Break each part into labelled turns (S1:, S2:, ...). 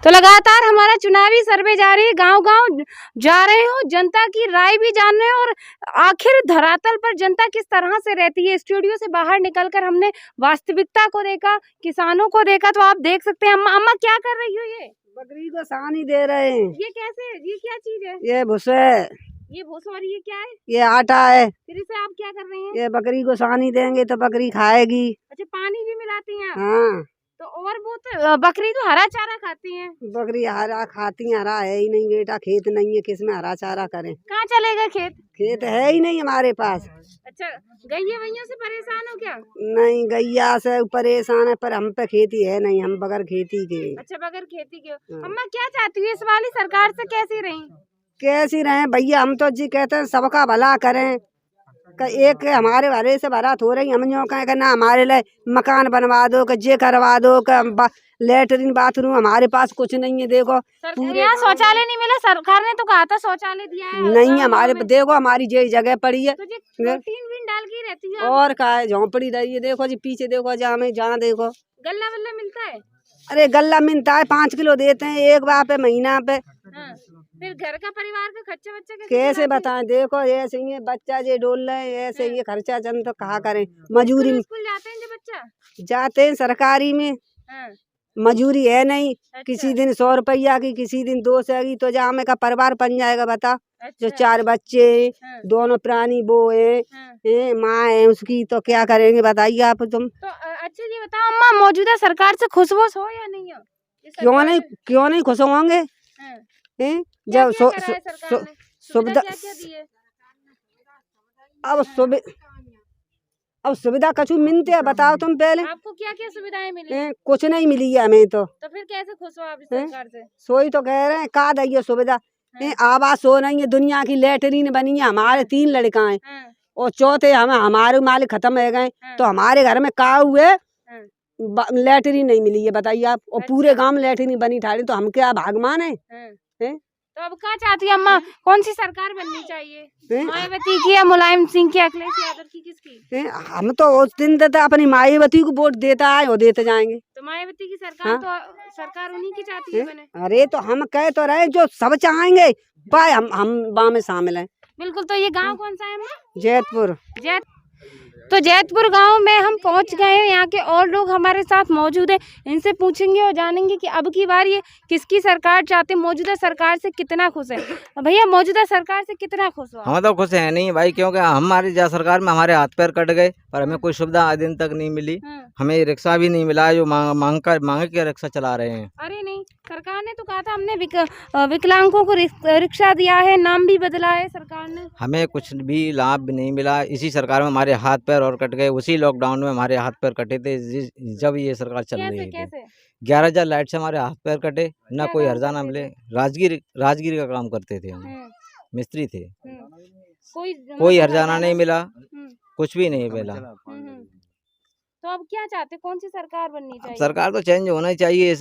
S1: तो लगातार हमारा चुनावी सर्वे जारी है, गांव-गांव जा रहे हो, जनता की राय भी जान रहे हो और आखिर धरातल पर जनता किस तरह से रहती है। स्टूडियो से बाहर निकलकर हमने वास्तविकता को देखा, किसानों को देखा, तो आप देख सकते हैं। अम्मा क्या कर रही हो ये?
S2: बकरी को सानी दे रहे हैं।
S1: ये कैसे? ये क्या चीज है?
S2: ये भूसे,
S1: ये भूसा और ये क्या है?
S2: ये आटा है।
S1: फिर इसे आप क्या कर रहे हैं?
S2: ये बकरी को सानी देंगे तो बकरी खाएगी।
S1: अच्छा, पानी भी मिलाती हैं आप?
S2: हाँ,
S1: तो और वो तो बकरी तो हरा चारा खाती है।
S2: बकरी हरा खाती, हरा है ही नहीं बेटा, खेत नहीं है, किसमें हरा चारा करें।
S1: कहाँ चलेगा खेत?
S2: खेत है ही नहीं हमारे पास।
S1: अच्छा, गैया वैया से परेशान हो क्या?
S2: नहीं, गैया से परेशान है, पर हम पे खेती है नहीं, हम बगैर खेती के।
S1: अच्छा, बगैर खेती के। अम्मा क्या चाहती है इस वाली सरकार से, कैसी रही?
S2: कैसी रहे भैया, हम तो जी कहते हैं सबका भला करें। एक हमारे भले से भरा हो रही, हम जो कहें ना हमारे लिए मकान बनवा दो, जे करवा दो, लेटरिन बाथरूम हमारे पास कुछ नहीं है। देखो
S1: यहाँ शौचालय नहीं मिला, सरकार ने तो कहा था शौचालय दिया है।
S2: नहीं हमारे, देखो हमारी जे जगह पड़ी है,
S1: टीन बीन डाल के रहती है
S2: और का है, झोंपड़ी रही है। देखो जी पीछे देखो, जहाँ देखो
S1: गल्ला वल्ला मिलता है।
S2: अरे गल्ला मिलता है, 5 किलो देते हैं एक बार पे, महीना पे।
S1: हाँ। फिर घर का परिवार का खर्चा बच्चा
S2: कैसे बताएं? देखो ऐसे ही बच्चा जे डोल रहे हैं, ऐसे ही खर्चा चंद तो कहा करें। मजूरी में
S1: स्कूल जाते हैं जो बच्चा
S2: जाते हैं सरकारी में, मजूरी है नहीं।
S1: अच्छा।
S2: किसी दिन 100 रुपया की, किसी दिन 200 की, तो जामे का परिवार बन जाएगा बता।
S1: अच्छा।
S2: जो 4 बच्चे दोनों प्राणी वो है, माँ है उसकी, तो क्या करेंगे बताइए आप तुम।
S1: तो अच्छा ये बताओ अम्मा, मौजूदा सरकार से खुश हो या नहीं हो?
S2: क्यों नहीं खुश होंगे? जब सुविधा, अब सुविधा कछु मिलते है, बताओ तुम पहले।
S1: आपको क्या क्या सुविधाएं मिली?
S2: कुछ नहीं मिली है हमें तो
S1: फिर कैसे खुश हो आप इस सरकार से?
S2: सोई तो कह रहे हैं, का दी सुविधा। आवास हो नहीं है, दुनिया की लेटरिन बनी है, हमारे 3 लड़का हैं और चौथे हमारे मालिक खत्म हो गए, तो हमारे घर में का हुए लेटरिन नहीं मिली है बताइए आप। और पूरे गांव में लेटरिन बनी ठाड़ी, तो हम क्या भागमान है?
S1: तो अब क्या चाहती है अम्मा, कौन सी सरकार बननी चाहिए? मायावती की या मुलायम सिंह की, अखिलेश यादव की, किसकी?
S2: हम तो उस दिन देता अपनी मायावती को वोट देता है और देते जाएंगे।
S1: तो मायावती की सरकार तो सरकार उन्हीं की चाहती है बने।
S2: अरे तो हम कह तो रहे जो सब चाहेंगे भाई, हम वहाँ में शामिल हैं।
S1: बिल्कुल। तो ये गांव कौन सा है अम्मा?
S2: जैतपुर।
S1: तो जैतपुर गांव में हम पहुंच गए हैं। यहाँ के और लोग हमारे साथ मौजूद हैं, इनसे पूछेंगे और जानेंगे कि अब की बार ये किसकी सरकार चाहते हैं, मौजूदा सरकार से कितना खुश है। भैया, मौजूदा सरकार से कितना खुश हो?
S3: हम तो खुश है नहीं भाई, क्योंकि हमारी सरकार में हमारे हाथ पैर कट गए, पर हमें कोई सुविधा आज दिन तक नहीं मिली। हमें रिक्शा भी नहीं मिला, जो मांग के रिक्शा चला रहे हैं।
S1: अरे नहीं, सरकार ने तो कहा था हमने विकलांगों को रिक्शा दिया है, नाम भी बदला है सरकार ने।
S3: हमें कुछ भी लाभ भी नहीं मिला। इसी सरकार में हमारे हाथ पैर और कट गए। उसी लॉकडाउन में हमारे हाथ पैर कटे थे, जब ये सरकार चल रही थी। 11,000 लाइट से हमारे हाथ पैर कटे, ना कोई हर्जाना मिले। राजगिरी का काम करते थे हम, मिस्त्री थे। कोई हर्जाना नहीं मिला, कुछ भी नहीं मिला।
S1: तो अब क्या चाहते, कौन सी सरकार बननी चाहिए?
S3: सरकार तो चेंज होना ही चाहिए।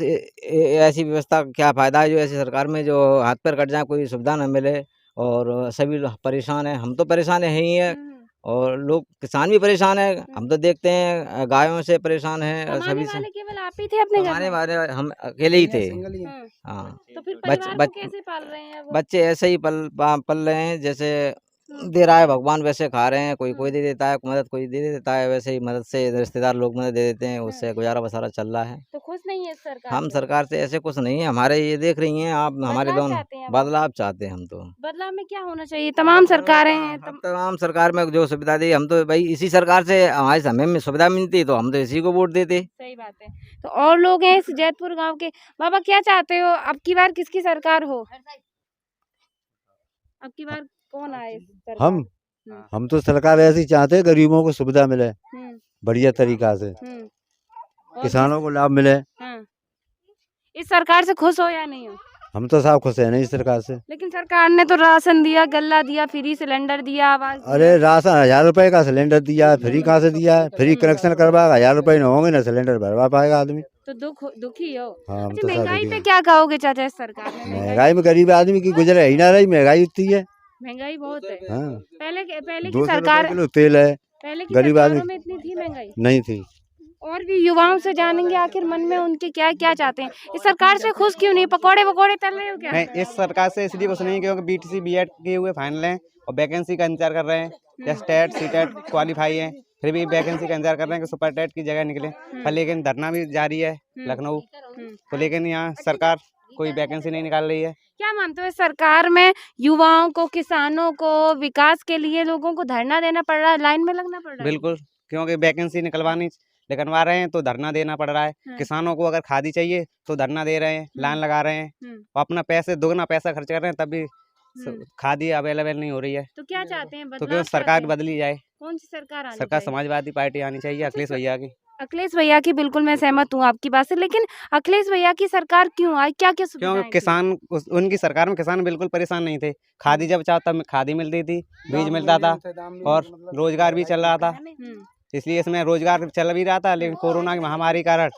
S3: ऐसी व्यवस्था क्या फायदा है जो ऐसी सरकार में जो हाथ पैर कट जाए, कोई सुविधा न मिले और सभी परेशान है। हम तो परेशान है ही है, और लोग किसान भी परेशान है। हम तो देखते हैं गायों से परेशान है सभी से।
S1: केवल आप ही थे अपने घर में?
S3: वाले हम अकेले ही थे। हाँ।
S1: तो फिर परिवार को कैसे पाल रहे हैं?
S3: बच्चे ऐसे ही पल रहे हैं, जैसे दे रहा है भगवान वैसे खा रहे हैं। कोई दे देता है मदद, कोई दे देता है, वैसे ही मदद से रिश्तेदार लोग मदद दे देते हैं, उससे गुजारा बसारा चल रहा है।
S1: तो खुश नहीं है सरकार? हम
S3: सरकार से ऐसे कुछ नहीं है हमारे। ये देख रही हैं आप, हमारे दोनों बदलाव चाहते हैं हम तो।
S1: बदलाव में क्या होना चाहिए? तमाम सरकारें हैं,
S3: तमाम सरकार में जो सुविधा दी, हम तो भाई इसी सरकार से हमारे समय में सुविधा मिलती तो हम तो इसी को वोट देते।
S1: सही बात है। तो और लोग हैं इस जैतपुर गाँव के। बाबा, क्या चाहते हो, अब की बार किसकी सरकार हो? अब की बार कौन आए?
S4: हम तो सरकार ऐसी चाहते हैं, गरीबों को सुविधा मिले बढ़िया तरीका से, किसानों को लाभ मिले।
S1: इस सरकार से खुश हो या नहीं हो?
S4: हम तो साफ खुश है नहीं इस सरकार से।
S1: लेकिन सरकार ने तो राशन दिया, गल्ला दिया, फ्री सिलेंडर दिया, आवास।
S4: अरे राशन 1000 रुपए का सिलेंडर दिया, फ्री कहाँ से दिया है? फ्री कनेक्शन करवाएगा, 1000 रुपए न होंगे ना सिलेंडर भरवा पाएगा आदमी।
S1: तो दुखी हो?
S4: हाँ,
S1: अच्छा, महंगाई पे क्या कहोगे चाचा इस सरकार में?
S4: महंगाई में गरीब आदमी की गुजर ही ना रही, महंगाई उतनी है।
S1: महंगाई बहुत है।
S4: पहले
S1: की सरकार,
S4: किलो तेल है,
S1: पहले की
S4: गरीब आदमी
S1: में इतनी थी महंगाई?
S4: नहीं थी।
S1: और भी युवाओं से जानेंगे आखिर मन में उनके क्या क्या चाहते हैं। इस सरकार से खुश क्यों नहीं, पकौड़े वकौड़े तल रहे हो क्या?
S5: नहीं, इस सरकार से इसलिए कुछ नहीं, क्योंकि बीटीसी बीएड किए हुए फाइनल हैं और वैकेंसी का इंतजार कर रहे हैं। जैसे टेट सीटेट क्वालिफाई है, फिर भी वैकेंसी का इंतजार कर रहे हैं कि सुपर टेट की जगह निकले। पर लेकिन धरना भी जारी है लखनऊ तो, लेकिन यहाँ सरकार कोई वैकेंसी नहीं निकाल रही है।
S1: क्या मानते हो, इस सरकार में युवाओं को, किसानों को, विकास के लिए लोगों को धरना देना पड़ रहा है, लाइन में लगना पड़ रहा है?
S5: बिल्कुल, क्योंकि वैकेंसी निकलवा रहे हैं तो धरना देना पड़ रहा है। किसानों को अगर खादी चाहिए तो धरना दे रहे हैं, लाइन लगा रहे हैं और अपना दुगना पैसा खर्च कर रहे हैं, तब भी खादी अवेलेबल नहीं हो रही है।
S1: तो क्या चाहते हैं,
S5: तो
S1: बदलाव
S5: क्यों सरकार
S1: चाहते हैं?
S5: बदली जाए।
S1: कौन सी सरकार आनी
S5: सरकार
S1: चाहिए?
S5: समाजवादी पार्टी आनी चाहिए, अखिलेश भैया की।
S1: अखिलेश भैया की बिल्कुल मैं सहमत हूँ आपकी बात से, लेकिन अखिलेश भैया की सरकार क्यों आई, क्या क्या सुविधाएं
S5: क्योंकि
S1: थी?
S5: किसान उनकी सरकार में किसान बिल्कुल परेशान नहीं थे। खादी जब चाहो तब खादी मिलती थी, बीज मिलता था और रोजगार भी चल रहा था। इसलिए इसमें रोजगार चल भी रहा था, लेकिन कोरोना की महामारी के कारण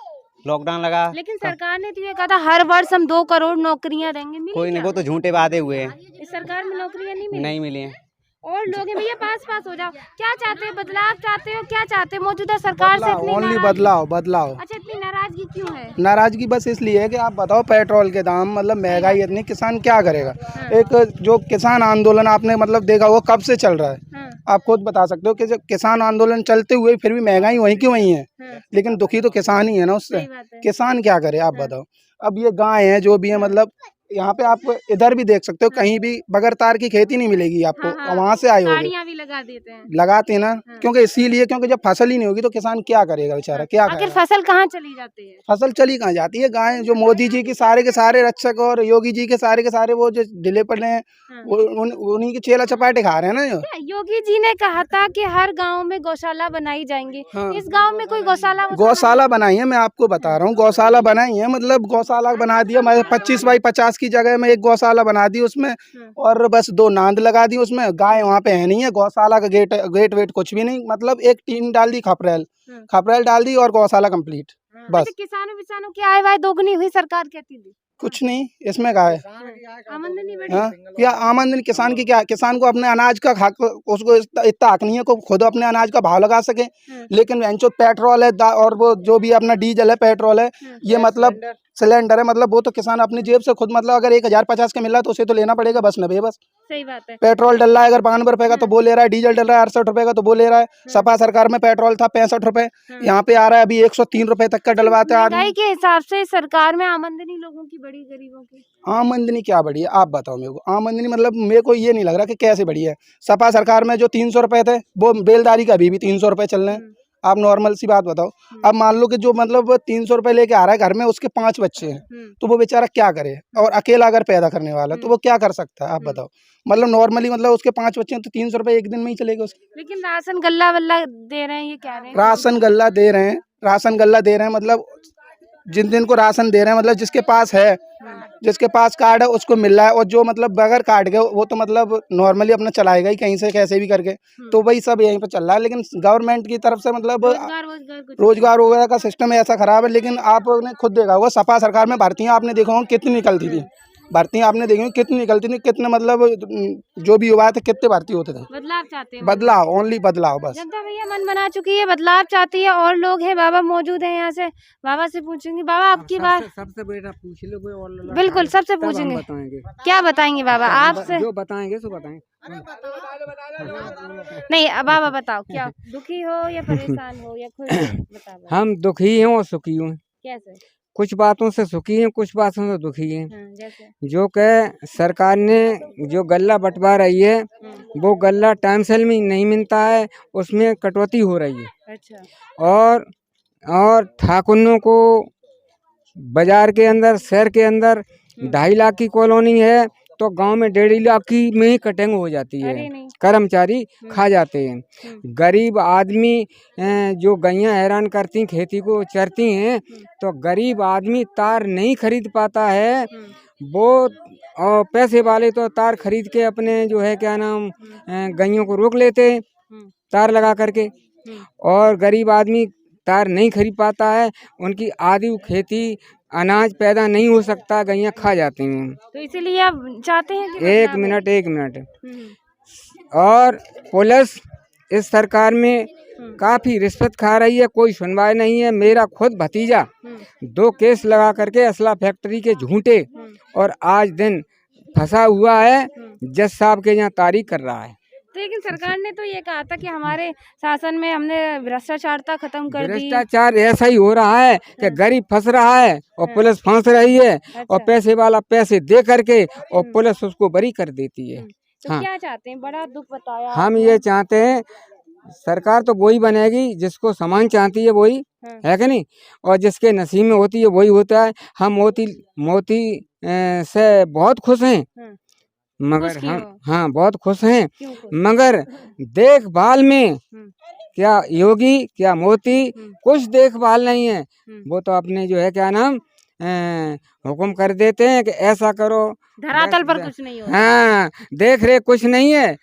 S5: लॉकडाउन लगा।
S1: लेकिन सरकार ने तो ये कहा था हर वर्ष हम 2 करोड़ नौकरियां देंगे, मिली
S5: कोई नहीं,
S1: क्या?
S5: वो तो झूठे वादे हुए हैं,
S1: इस सरकार में नौकरियां नहीं मिली।
S5: नहीं मिली हैं।
S1: और लोग हैं भैया, पास हो जाओ। क्या चाहते हो, बदलाव चाहते हो, क्या चाहते हो मौजूदा सरकार से? इतनी
S6: ओनली
S1: नाराजगी?
S6: बदलाव।
S1: अच्छा, इतनी नाराजगी क्यों है?
S6: नाराजगी बस इसलिए है कि आप बताओ, पेट्रोल के दाम, मतलब महंगाई इतनी, किसान क्या करेगा। एक जो किसान आंदोलन आपने मतलब देखा वो कब से चल रहा है, आप खुद बता सकते हो कि जब किसान आंदोलन चलते हुए फिर भी महंगाई वहीं की वहीं है, लेकिन दुखी तो किसान ही है ना उससे।
S1: सही बात है।
S6: किसान क्या करे आप बताओ। अब ये गाय है जो भी है, मतलब यहाँ पे आप इधर भी देख सकते हो, कहीं भी बगैर तार की खेती नहीं मिलेगी आपको। वहाँ से आए होगे,
S1: गाड़ियाँ भी लगा देते हैं।
S6: लगाते हैं ना, क्योंकि इसीलिए, क्योंकि जब फसल ही नहीं होगी तो किसान क्या करेगा बेचारा, क्या
S1: आखिर
S6: करेगा।
S1: फसल कहाँ चली जाती है?
S6: फसल चली कहाँ जाती है, गाय जो मोदी जी की सारे के सारे रक्षक और योगी जी के सारे वो जो ढीले पड़े हैं, उन्हीं की चेला चपाटे खा रहे हैं ना। जो
S1: योगी जी ने कहा था कि हर गांव में गौशाला बनाई जाएंगी। इस गांव में कोई
S6: गौशाला बनाई है, मैं आपको बता रहा हूँ, गौशाला बनाई है, मतलब गौशाला बना दिया। मैं 25 बाई 50 की जगह में एक गौशाला बना दी उसमें, और बस 2 नांद लगा दी उसमें। गाय वहाँ पे है नहीं है, गौशाला का गेट वेट कुछ भी नहीं, मतलब एक टीम डाल दी, खपरेल डाल दी और गौशाला कंप्लीट बस।
S1: किसानों की आय वाय दोगुनी हुई, सरकार कहती थी।
S6: कुछ नहीं इसमें कहा है।
S1: आमदनी बढ़ी।
S6: हाँ, या आमदनी किसान की क्या, किसान को अपने अनाज का हक, उसको इतना हक नहीं है को खुद अपने अनाज का भाव लगा सके। लेकिन जो पेट्रोल है और वो जो भी अपना डीजल है, पेट्रोल है, ये मतलब सिलेंडर है, मतलब वो तो किसान अपनी जेब से खुद, मतलब अगर 1050 का मिल रहा है तो उसे तो लेना पड़ेगा, बस 90 बस।
S1: सही बात है।
S6: पेट्रोल डल रहा है अगर 92 रुपए का तो वो ले रहा है, डीजल डल रहा है 68 रुपए का तो वो ले रहा है। सपा सरकार में पेट्रोल था 65 रुपए, यहाँ पे आ रहा है अभी 103 रुपए तक का डलवाते हैं।
S1: महंगाई के हिसाब से सरकार में आमदनी लोगों की बड़ी, गरीबों की
S6: आमदनी क्या बढ़ी है आप बताओ मेरे को। आमदनी मतलब मेरे को ये नहीं लग रहा कि कैसे बढ़ी है। सपा सरकार में जो 300 रुपए थे वो बेलदारी का अभी भी 300 रुपए चल रहे हैं। आप नॉर्मल सी बात बताओ, अब मान लो कि जो मतलब 300 रुपए लेके आ रहा है घर में, उसके 5 बच्चे हैं, तो वो बेचारा क्या करे। और अकेला अगर पैदा करने वाला है तो वो क्या कर सकता है आप बताओ। मतलब नॉर्मली मतलब उसके 5 बच्चे हैं तो 300 रुपए एक दिन में ही चलेगा उसके।
S1: लेकिन राशन गल्ला वल्ला दे रहे हैं, ये क्या रहे हैं?
S6: राशन गल्ला दे रहे हैं, मतलब जिन को राशन दे रहे हैं, मतलब जिसके पास है, जिसके पास कार्ड है उसको मिल रहा है, और जो मतलब बगैर कार्ड के वो तो मतलब नॉर्मली अपना चलाएगा ही कहीं से कैसे भी करके, तो वही सब यहीं पे चल रहा है। लेकिन गवर्नमेंट की तरफ से मतलब रोजगार वगैरह का सिस्टम ऐसा खराब है। लेकिन आपने खुद देखा होगा सपा सरकार में भर्तियां आपने देखा होगा कितनी निकलती थी, भर्तियां आपने देखी होंगी कितनी निकलती थी, कितने मतलब जो भी युवा थे कितने भर्ती होते थे।
S1: बदलाव चाहते हैं,
S6: बदलाव, ओनली बदलाव बस।
S1: जनता भैया मन बना चुकी है, बदलाव चाहती है। और लोग हैं, बाबा मौजूद हैं यहाँ से, बाबा से पूछेंगे। बाबा आपकी बात
S7: सबसे बेटा पूछ लो कोई और।
S1: बिल्कुल सबसे पूछेंगे,
S7: बताएंगे।
S1: क्या बताएंगे बाबा आपसे?
S7: जो बताएंगे सो बताएंगे।
S1: नहीं बाबा बताओ, क्या दुखी हो या परेशान हो या खुश हो? बताओ।
S7: हम दुखी हैं और सुखी हूँ।
S1: कैसे?
S7: कुछ बातों से सुखी हैं, कुछ बातों से दुखी हैं।
S1: जैसे
S7: जो कि सरकार ने जो गल्ला बंटवा रही है, वो गल्ला टाइम से नहीं मिलता है, उसमें कटौती हो रही है।
S1: अच्छा।
S7: और ठाकुरों को बाजार के अंदर, शहर के अंदर 2.5 लाख की कॉलोनी है तो गांव में 1.5 लाख की में ही कटिंग हो जाती है, कर्मचारी खा जाते हैं। गरीब आदमी जो गैया हैरान करती, खेती को चरती हैं, तो गरीब आदमी तार नहीं खरीद पाता है। वो और पैसे वाले तो तार खरीद के अपने जो है क्या नाम गैयों को रोक लेते हैं तार लगा करके, और गरीब आदमी तार नहीं खरीद पाता है। उनकी आधी खेती अनाज पैदा नहीं हो सकता, गैया खा जाती हैं।
S1: तो इसीलिए आप चाहते हैं कि
S7: एक मिनट और पुलिस इस सरकार में काफी रिश्वत खा रही है, कोई सुनवाई नहीं है। मेरा खुद भतीजा 2 केस लगा करके असला फैक्ट्री के झूठे और आज दिन फंसा हुआ है, जज साहब के यहाँ तारीख कर रहा है।
S1: लेकिन सरकार ने तो ये कहा था कि हमारे शासन में हमने भ्रष्टाचारता खत्म कर दी।
S7: भ्रष्टाचार ऐसा ही हो रहा है कि गरीब फंस रहा है और पुलिस फंस रही है, और पैसे वाला पैसे दे करके और पुलिस उसको बरी कर देती है।
S1: तो क्या चाहते हैं? बड़ा दुख बताया।
S7: हम ये चाहते हैं सरकार तो वही बनेगी जिसको समान चाहती है, वही है कि नहीं, और जिसके नसीब में होती है वही होता है। हम मोदी से बहुत खुश हैं, मगर हम बहुत खुश हैं, मगर देखभाल में क्या योगी क्या मोदी कुछ देखभाल नहीं है। वो तो अपने जो है क्या नाम हुक्म कर देते हैं कि ऐसा करो,
S1: धरातल पर कुछ नहीं होता।
S7: हाँ, देख रेख कुछ नहीं है।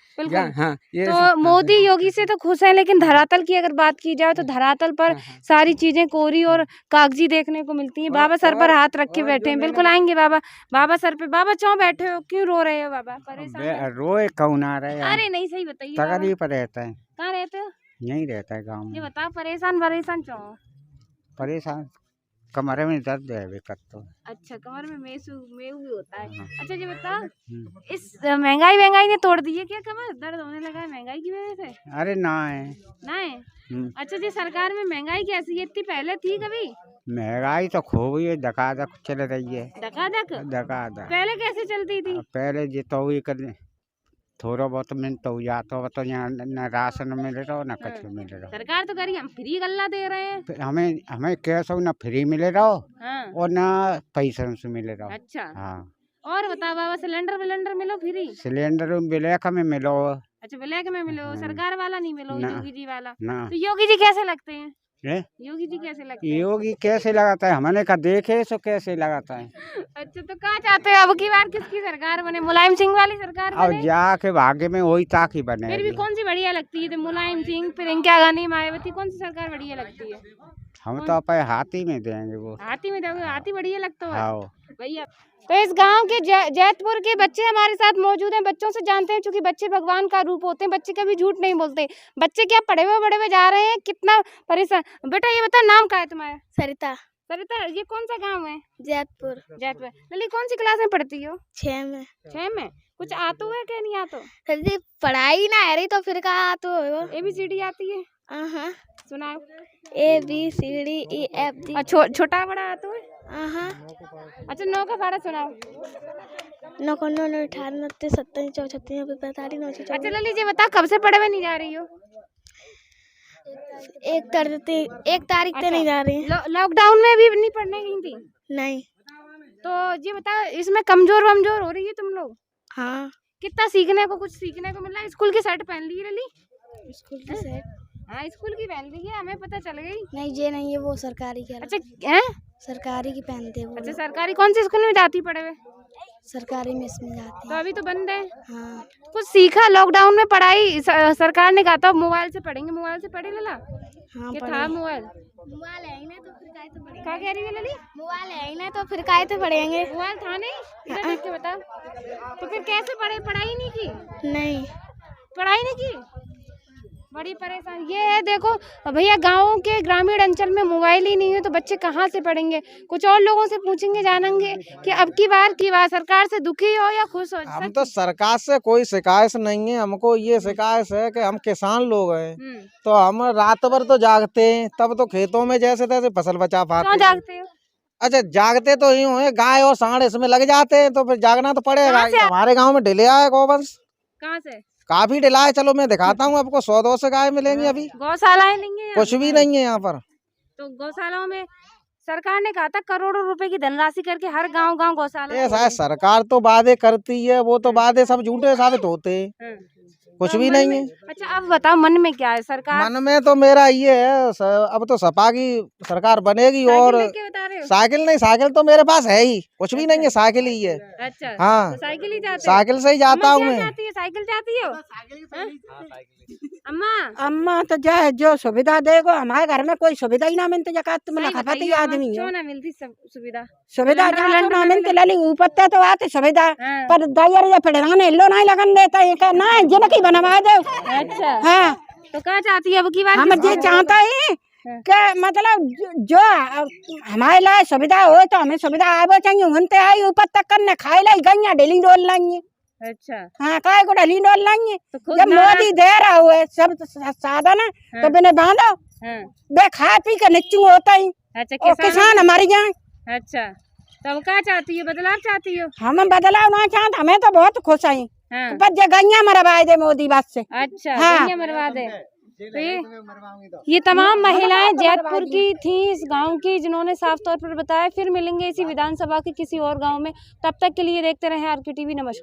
S1: हाँ, तो मोदी योगी से तो खुश है, लेकिन धरातल की अगर बात की जाए तो धरातल पर सारी चीजें कोरी और कागजी देखने को मिलती हैं। बाबा सर पर हाथ रख के बैठे हैं। बिल्कुल आएंगे बाबा सर पे। बाबा क्यों बैठे हो, क्यों रो रहे हो बाबा? परेशान
S8: रोए कौन आ रहा है?
S1: अरे नहीं, सही बताइए।
S8: तकलीफ रहता है।
S1: कहाँ रहते हो?
S8: यहीं रहता है गाँव
S1: ये
S8: में।
S1: बताओ, परेशान क्यों हो?
S8: परेशान कमरे में दर्द है दिक्कत तो।
S1: अच्छा, कमर में मेऊ भी होता है। अच्छा ये बताओ, इस महंगाई ने तोड़ दी है क्या? कमर दर्द होने लगा है महंगाई की वजह से?
S8: अरे ना है।
S1: ना है? अच्छा जी, सरकार में महंगाई कैसी है? इतनी पहले थी कभी?
S8: महंगाई तो खूब ही धकाधक चल रही है।
S1: धकाधक? पहले कैसे चलती थी?
S8: पहले जी तो ही कर थोड़ा बहुत मिल तो जाता तो यहाँ न राशन मिल रहा हो न कुछ मिल रहा।
S1: सरकार तो करी हम फ्री गल्ला दे रहे हैं।
S8: हमें कैश न फ्री मिल रहा हो और न पैसा से मिल रहा हो।
S1: अच्छा
S8: हाँ,
S1: और बताओ बाबा, सिलेंडर मिलो फ्री?
S8: सिलेंडर ब्लैक में मिलो।
S1: अच्छा, ब्लैक में मिलो, सरकार वाला नहीं मिलो, योगी जी वाला।
S8: ना।
S1: तो योगी जी कैसे लगते हैं? योगी जी कैसे लगते हैं?
S8: योगी कैसे लगाता है? हमने कहा देखे सो कैसे लगाता है।
S1: अच्छा, तो कहाँ चाहते हो अब की बार किसकी सरकार बने? मुलायम सिंह वाली सरकार
S8: अब
S1: बने?
S8: जाके भाग्य में वही ताकि बने।
S1: फिर भी कौन सी बढ़िया लगती है? तो मुलायम सिंह, प्रियंका गांधी, मायावती, कौन सी सरकार बढ़िया लगती है?
S8: हम तो अपने हाथी में देंगे। वो
S1: हाथी में दोगे? हाथी बढ़िया लगता है
S8: हाँ
S1: भैया। तो इस गांव के जैतपुर के बच्चे हमारे साथ मौजूद हैं। बच्चों से जानते हैं, क्योंकि बच्चे भगवान का रूप होते हैं। बच्चे कभी झूठ नहीं बोलते। बच्चे क्या बड़े हुए जा रहे हैं, कितना परेशान। बेटा ये बता, नाम क्या है तुम्हारा?
S9: सरिता।
S1: सरिता, ये कौन सा गांव है?
S9: जैतपुर।
S1: लली, कौन सी क्लास में पढ़ती हो?
S9: 6 में।
S1: 6 में? कुछ आतो है क्या? नहीं आतो?
S9: सर जी पढ़ाई ना आ रही तो फिर कहाँ आतो हो?
S1: ABCD आती है?
S9: हाँ।
S1: सुनाओ।
S9: ABCDEFG।
S1: छोटा बड़ा आतो है?
S9: हाँ।
S1: अच्छा, 9 का फाड़ा सुनाओ।
S9: 9 को 9 9 18 29 27 34 45 49।
S1: अच्छा लली जी बता, कब से पढ़े हुए नहीं जा रही हो?
S9: 1 तारीख से नहीं जा रही।
S1: लॉकडाउन में भी नहीं पढ़ने गई थी?
S9: नहीं।
S1: तो ये बता, इसमें कमजोर हो रही है तुम लोग?
S9: हाँ।
S1: कितना सीखने को मिला है? स्कूल की शर्ट पहन ली है लली?
S9: स्कूल की शर्ट?
S1: हाँ, स्कूल की पहन ली है, हमें पता चल गई।
S9: नहीं, ये नहीं है, वो सरकारी की।
S1: अच्छा है?
S9: सरकारी की पहनते हैं।
S1: अच्छा, सरकारी कौन सी स्कूल में जाती पढ़े हुए?
S9: सरकारी में इसमें जाती
S1: तो अभी तो बंद है।
S9: हाँ।
S1: कुछ सीखा लॉकडाउन में? पढ़ाई सरकार ने कहा था मोबाइल से पढ़ेंगे। मोबाइल से पढ़े लला?
S9: हाँ,
S1: क्या था मोबाइल?
S9: मोबाइल है ही ना, तो फिर काहे से पढ़ेंगे?
S1: क्या कह रही है लली?
S9: मोबाइल है ही ना, तो फिर काहे से पढ़ेंगे?
S1: मोबाइल था नहीं? इधर देख के बता। तो फिर कैसे पढ़े? पढ़ाई नहीं की?
S9: नहीं।
S1: पढ़ाई नहीं की? बड़ी परेशान ये है। देखो भैया, गाँव के ग्रामीण अंचल में मोबाइल ही नहीं है तो बच्चे कहाँ से पढ़ेंगे? कुछ और लोगों से पूछेंगे, जानेंगे कि अब की बार सरकार से दुखी हो या खुश हो?
S10: हम तो सरकार से कोई शिकायत नहीं है। हमको ये शिकायत है कि हम किसान लोग हैं, तो हम रात भर तो जागते हैं, तब तो खेतों में जैसे तैसे फसल बचा पाते।
S1: क्यों जागते हो?
S10: अच्छा, जागते तो यूं है, गाय और सांड इसमें लग जाते हैं, तो फिर जागना तो पड़ेगा। हमारे गाँव में ढिलिया है गोवंश।
S1: कहाँ से?
S10: काफी ढिला है। चलो मैं दिखाता हूँ आपको, 100-200 गाय मिलेंगी। अभी
S1: गौशालाएं नहीं है?
S10: कुछ भी नहीं है यहाँ पर।
S1: तो गौशालाओं में सरकार ने कहा था करोड़ों रुपए की धनराशि करके हर गांव गौशाला।
S10: ऐसा है, सरकार तो वादे करती है, वो तो वादे सब झूठे साबित होते हैं। कुछ भी नहीं है।
S1: अच्छा, अब बताओ मन में क्या है? सरकार
S10: मन में तो मेरा ये है, अब तो सपा की सरकार बनेगी। और साइकिल नहीं, साइकिल तो मेरे पास है ही, कुछ भी नहीं है, साइकिल ही है।
S1: अच्छा,
S10: हाँ,
S1: तो साइकिल ही जाते?
S10: साइकिल से ही जाता हूँ मैं।
S1: साइकिल जाती हो?
S2: अम्मा तो जो सुविधा देगो, हमारे घर में कोई सुविधा ही ना मिलती। जकात तुम लखपति आदमी
S1: क्यों ना मिलती सुविधा?
S2: ना मिलती लली ऊपर तो आते सुविधा, पर दैया फिर हिलो नहीं लगन देता है ना, जिनकी बनवा दो।
S1: अच्छा।
S2: हाँ,
S1: तो क्या चाहती है अब की बार?
S11: हम ये चाहते हैं कि मतलब जो हमारे लिए सुविधा हो तो हमें सुविधा आवे चाहिए। उनते आई ऊपर तक करने खाए लाई गईया डेली डोल लाएंगे।
S1: अच्छा
S11: हाँ काय को डेली डोल लाएंगे।
S1: तो खुद
S11: जब मोदी दे रहा हुए सब साधन तो बिना बांधो बे खा पी के निच्चू होता ही।
S1: अच्छा
S11: किसान हमारे यहाँ।
S1: अच्छा तब क्या चाहती हो? बदलाव चाहती हो?
S11: हम बदलाव ना चाहते, हमें तो बहुत खुश आई। पर जे गैया मरवाए दे मोदी बात से।
S1: अच्छा
S11: हाँ।
S1: गैया मरवा दे। तो ये तमाम महिलाएं जैतपुर की थी, इस गांव की, जिन्होंने साफ तौर पर बताया। फिर मिलेंगे इसी विधानसभा के किसी और गांव में, तब तक के लिए देखते रहे RK TV। नमस्कार।